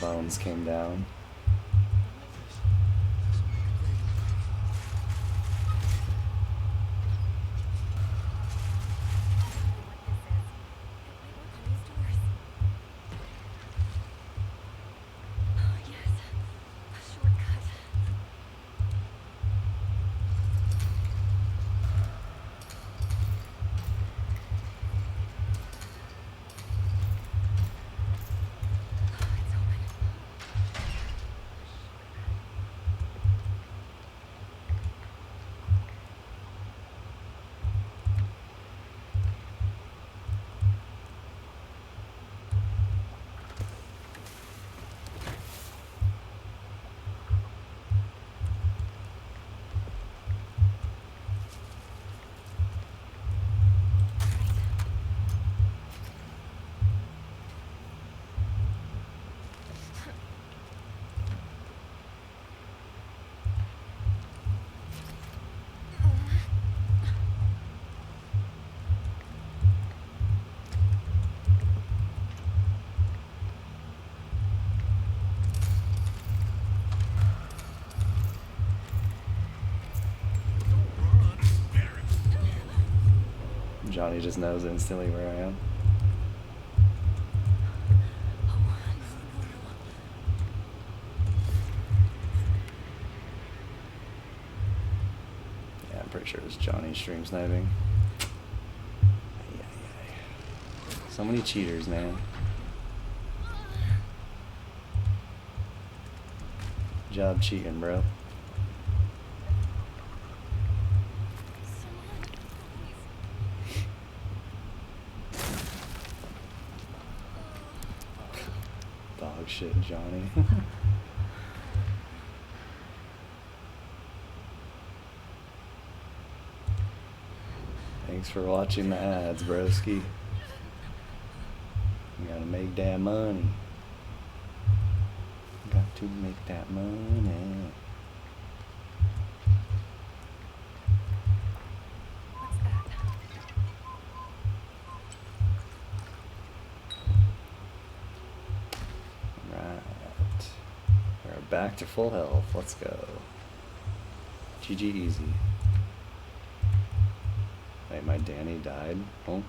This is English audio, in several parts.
bones came down. Johnny just knows instantly where I am. Yeah, I'm pretty sure it's Johnny stream sniping. So many cheaters, man. Good job cheating, bro. Dog shit, Johnny. Thanks for watching the ads, broski. You gotta make that money. Got to make that money. What's that? Right. We're back to full health. Let's go. GG easy. Wait, my Danny died? Oh.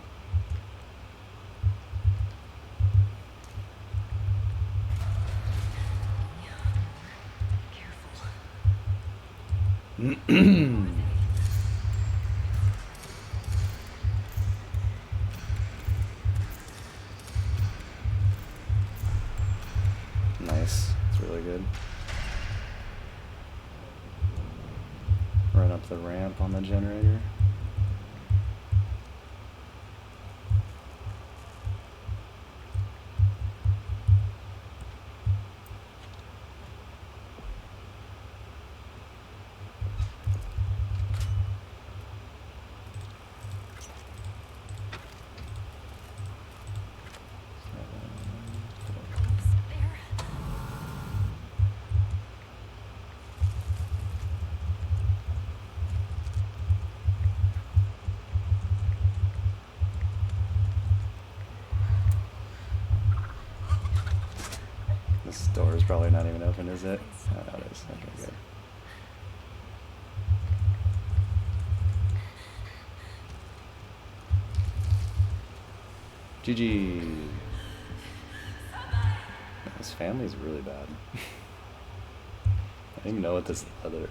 Nice. It's really good. Run up the ramp on the generator. This door is probably not even open, is it? Oh, it is. Okay, good. GG. This family's really bad. I don't even know what this other...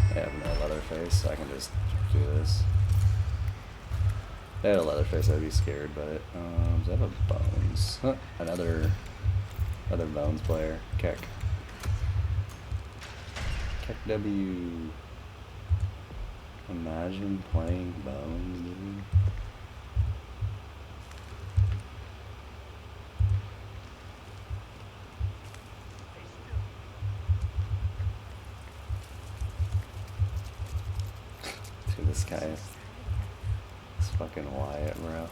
I have no Leatherface, so I can just do this. If I had a Leatherface, I'd be scared, but does that have a Bones? Huh, another Bones player. Keck. Keck W. Imagine playing Bones, dude. this guy. It's fucking Wyatt, bro.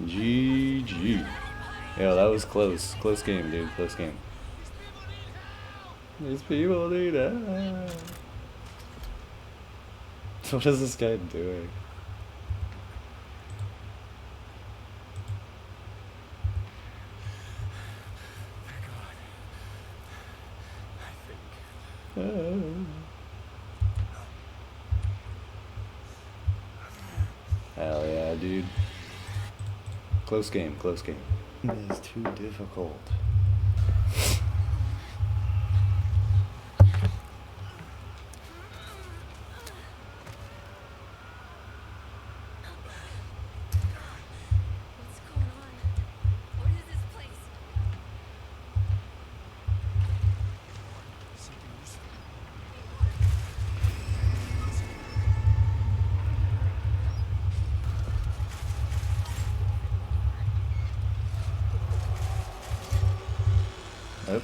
GG. Yeah, that was close. Close game, dude. Close game. These people need help. What is this guy doing? Hell yeah, dude. Close game, close game. It is too difficult. Yep.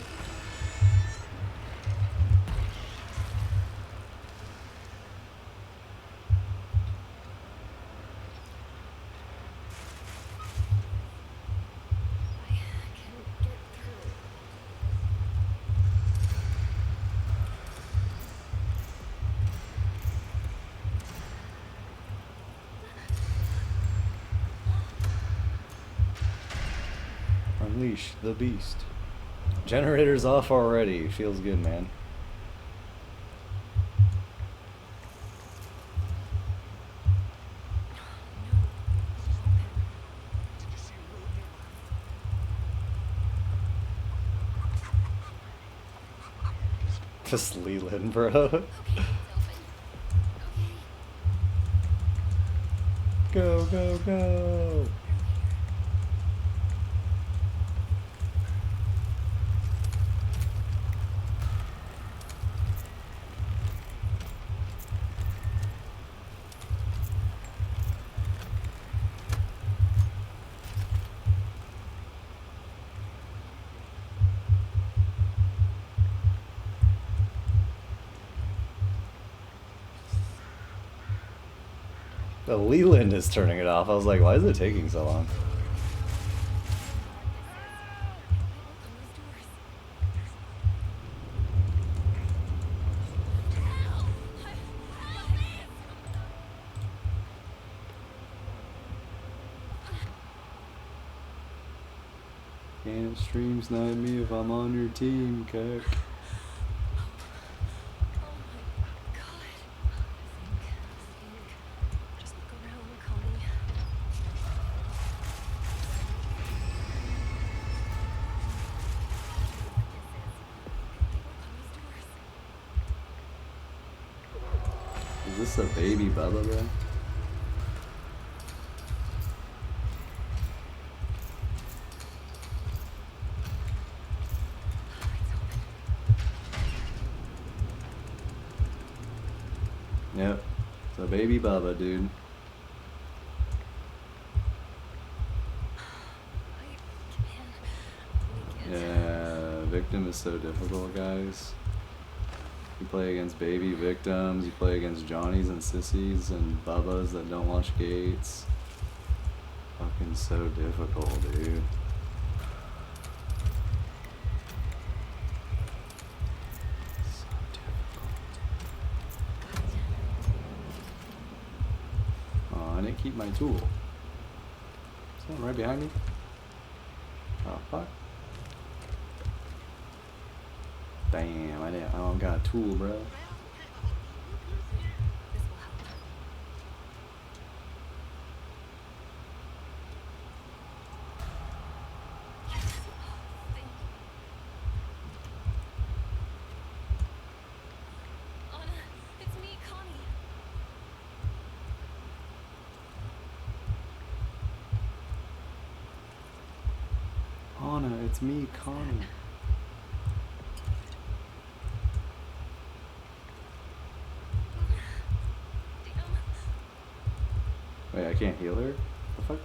Unleash the beast. Generator's off already. Feels good, man. Just Leland, bro. Go, go, go. The Leland is turning it off. I was like, why is it taking so long? Can't stream snipe me if I'm on your team, Kirk. Is this a baby Bubba, bro? Yep, it's a baby Bubba, dude. Yeah, victim is so difficult, guys. You play against baby victims, you play against Johnnies and sissies and Bubbas that don't watch gates. Fucking so difficult, dude. So difficult. Oh, I didn't keep my tool. Someone right behind me? Oh, fuck. Damn, I don't got a tool, bro. Kana, it's me, Kana. Wait, I can't heal her? The fuck?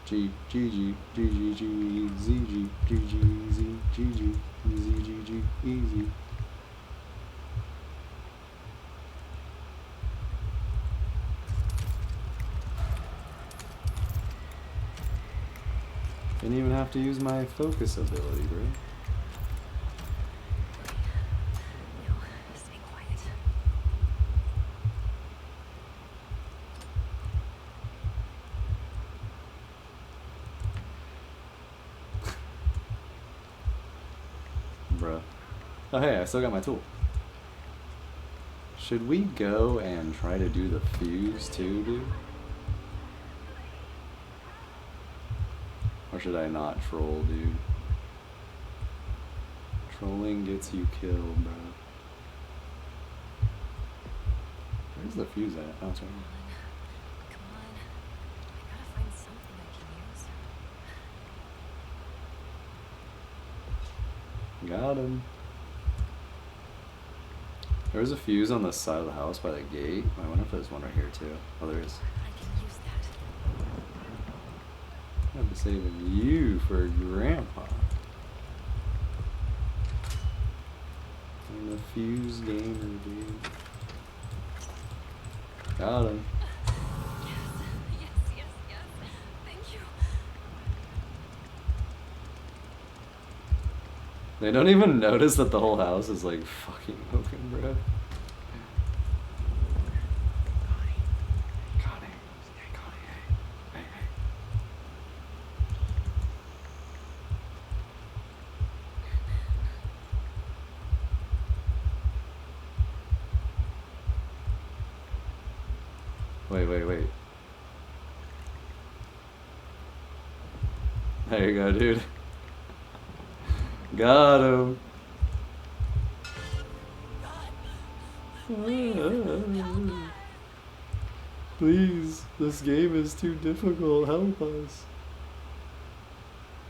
G G G G G G Z G G G Z G G Z G G easy. Didn't even have to use my focus ability, bro. No, stay quiet. Bruh. Oh hey, I still got my tool. Should we go and try to do the fuse too, dude? Or should I not troll, dude? Trolling gets you killed, bro. Where's the fuse at? Oh, it's right here. Come on. I gotta find something I can use. Got him. There was a fuse on the side of the house by the gate. I wonder if there's one right here too. Oh, there is. I can use that. I'm saving you for Grandpa. I'm a fuse gamer, dude. Got him. Yes. Thank you. They don't even notice that the whole house is like fucking moving, bro. Connie. Hey, Connie. Hey. Wait. There you go, dude. Got him. Please, this game is too difficult. Help us.